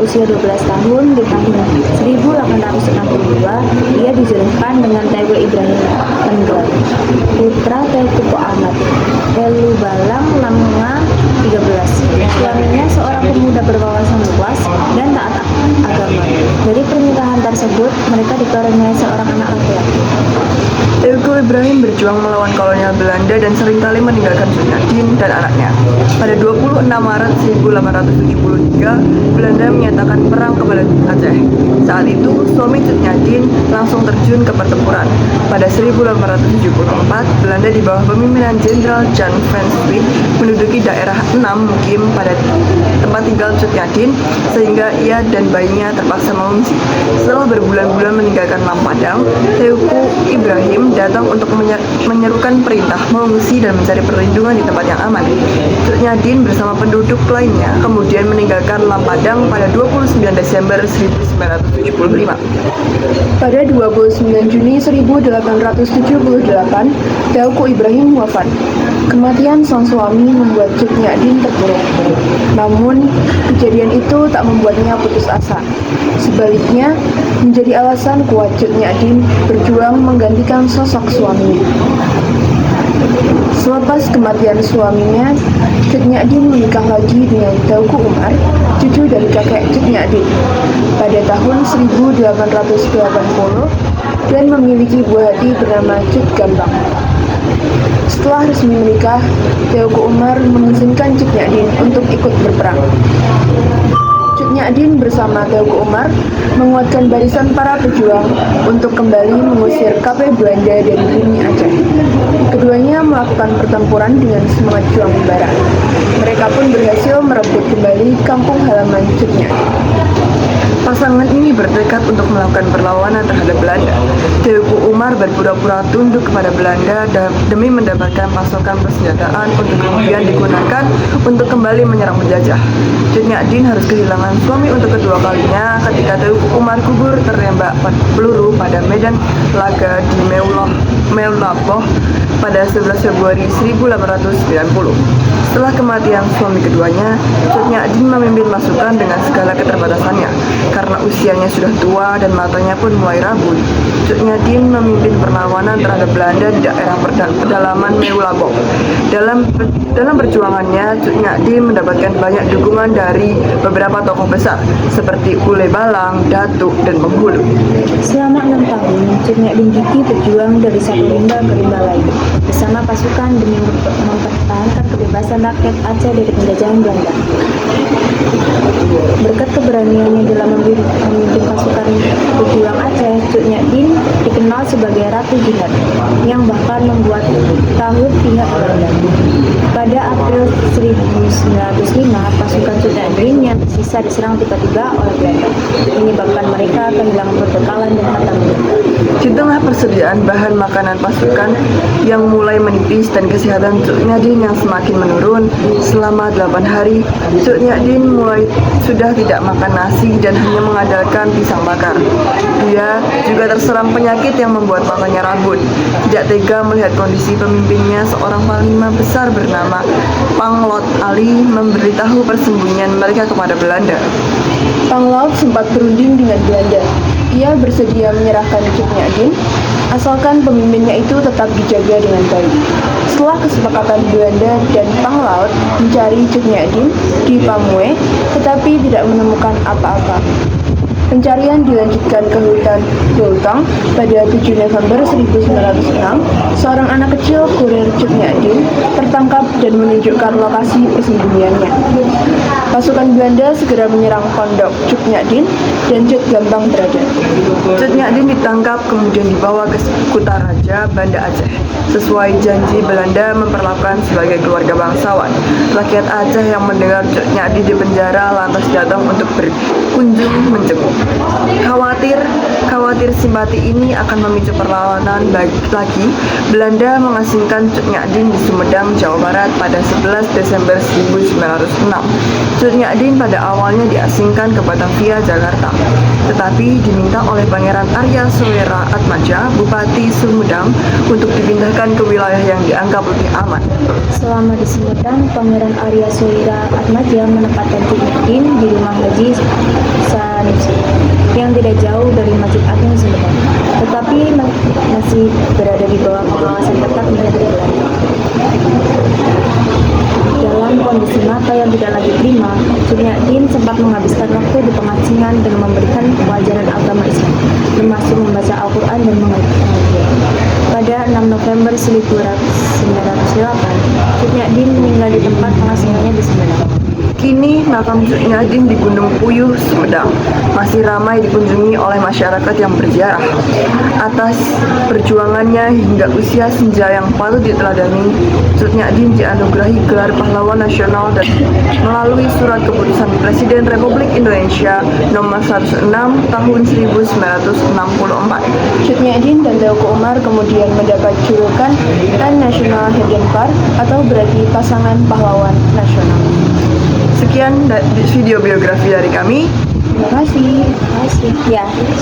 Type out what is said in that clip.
usia 12 tahun di tahun 1862, ia dijodohkan dengan Teuku Ibrahim Tengger, putra Teuku Ahmad Elubalang Langa 13. Suaminya seorang pemuda berwawasan luas dan taat agama. Dari pernikahan tersebut, mereka dikaruniai seorang anak laki-laki. Teuku Ibrahim berjuang melawan kolonial Belanda dan seringkali meninggalkan Sutnyadin dan anaknya. Pada 26 Maret 1873, Belanda menyatakan perang kepada Aceh. Saat itu, suami Sutnyadin langsung terjun ke pertempuran. Pada 1874, Belanda di bawah pemimpinan Jenderal Jan van Swiet menduduki daerah 6 Mukim pada tempat tinggal Sutnyadin, sehingga ia dan bayinya terpaksa mengungsi. Setelah berbulan-bulan meninggalkan Lampadang, Teuku Ibrahim datang untuk menyerukan perintah mengungsi dan mencari perlindungan di tempat yang aman. Sutnyadin bersama penduduk lainnya kemudian meninggalkan Lampadang pada 29 Desember 1975. Pada 29 Juni 1878, Teuku Ibrahim wafat. Kematian sang suami membuat Sutnyadin terpuruk. Namun, kejadian itu tak membuatnya putus asa. Sebaliknya, menjadi alasan kuat Sutnyadin berjuang menggantikan sosok suaminya. Selepas kematian suaminya, Sutnyadin menikah lagi dengan Teuku Umar, cucu dari kakek Sutnyadin, pada tahun 1880 dan memiliki buah hati bernama Cut Gambang. Setelah resmi menikah, Teuku Umar mengizinkan Sutnyadin untuk ikut berperang. Sutnyadin bersama Teuku Umar menguatkan barisan para pejuang untuk kembali mengusir KP Belanda dari bumi Aceh. Keduanya melakukan pertempuran dengan semangat juang bara. Mereka pun berhasil merebut kembali kampung halaman Sutnyadin. Pasangan ini bertekad untuk melakukan perlawanan terhadap Belanda. Teuku Umar berpura-pura tunduk kepada Belanda demi mendapatkan pasokan persenjataan untuk kemudian digunakan untuk kembali menyerang penjajah. Sutnyadin harus kehilangan suami untuk kedua kalinya ketika Teuku Umar gugur tertembak peluru pada medan laga di Meulaboh pada 11 Februari 1890. Setelah kematian suami keduanya, Sutnyadin memimpin pasukan dengan segala keterbatasannya. Karena usianya sudah tua dan matanya pun mulai rabun, Sutnyadin memimpin perlawanan terhadap Belanda di daerah pedalaman Meulaboh. Dalam perjuangannya, Sutnyadin mendapatkan banyak dukungan dari beberapa tokoh besar seperti Ule Balang, Datuk, dan Bengkulu. Selama 6 tahun, Sutnyadin Diki berjuang dari satu rimba ke rimba lain bersama pasukan demi mempertahankan kebebasan rakyat Aceh dari penjajahan Belanda. Berkat keberaniannya dalam memimpin pasukan pejuang Aceh, Sutnyadin dikenal sebagai Ratu Jihad yang bahkan membuat takut pihak Belanda. Pada April 1905, pasukan Sutnyadin yang tersisa diserang tiba-tiba oleh Belanda, menyebabkan mereka kehilangan perbekalan dan harta mereka. Di tengah persediaan bahan makanan pasukan yang mulai menipis dan kesehatan Sutnyadin yang semakin menurun, selama 8 hari, Sutnyadin sudah tidak makan nasi dan hanya mengandalkan pisang bakar. Dia juga terserang penyakit yang membuat matanya rabun. Tidak tega melihat kondisi pemimpinnya, seorang panglima besar bernama Panglot Ali memberitahu persembunyian mereka kepada Belanda. Panglot sempat berunding dengan Belanda. Ia bersedia menyerahkan Sutnyadin, asalkan pemimpinnya itu tetap dijaga dengan baik. Setelah kesepakatan Belanda dan Panglot mencari Sutnyadin di Pamue, tetapi tidak menemukan apa-apa. Pencarian dilanjutkan ke hutan Bultong pada 7 November 1906. Seorang anak kecil kurir Sutnyadin tertangkap dan menunjukkan lokasi persembunyiannya. Pasukan Belanda segera menyerang pondok Sutnyadin dan Cut Gambang berada. Sutnyadin ditangkap kemudian dibawa ke Kutaraja, Banda Aceh. Sesuai janji, Belanda memperlakukan sebagai keluarga bangsawan. Rakyat Aceh yang mendengar Sutnyadin di penjara lantas datang untuk berkunjung menjenguk. Khawatir simpati ini akan memicu perlawanan lagi, Belanda mengasingkan Sutnyadin di Sumedang, Jawa Barat pada 11 Desember 1906. Sutnyadin pada awalnya diasingkan ke Batavia, Jakarta, tetapi diminta oleh Pangeran Arya Suwera Atmaja, Bupati Sumedang, Sumedang untuk dipindahkan ke wilayah yang dianggap lebih aman. Selama di Sumedang, Pangeran Arya Suwira Atmaja menempatkan Cut Nyak-dien di rumah Haji Sanusi yang tidak jauh dari Masjid Agung Sumedang, tetapi masih berada di bawah pengawasan ketat militer Belanda. Dalam kondisi mata yang tidak lagi prima, Cut Nyak-dien sempat menghabiskan waktu di pengasingan dengan memberikan pelajaran agama Islam, termasuk membaca Al-Quran dan mengajar. Pada 6 November 1908, Cut Nyak-dien meninggal di tempat pengasingannya di Sumedang. Kini makam Cut Nyak-dien di Gunung Puyuh, Sumedang masih ramai dikunjungi oleh masyarakat yang berziarah. Atas perjuangannya hingga usia senja yang patut diteladani, Cut Nyak-dien dianugerahi gelar pahlawan nasional dan melalui surat keputusan Presiden Republik Indonesia nomor 106 tahun 1964. Cut Nyak-dien dan Teuku Umar kemudian mendapat julukan National Hidden Park atau berarti pasangan pahlawan nasional. Sekian video biografi dari kami. Terima kasih. Ya, sudah.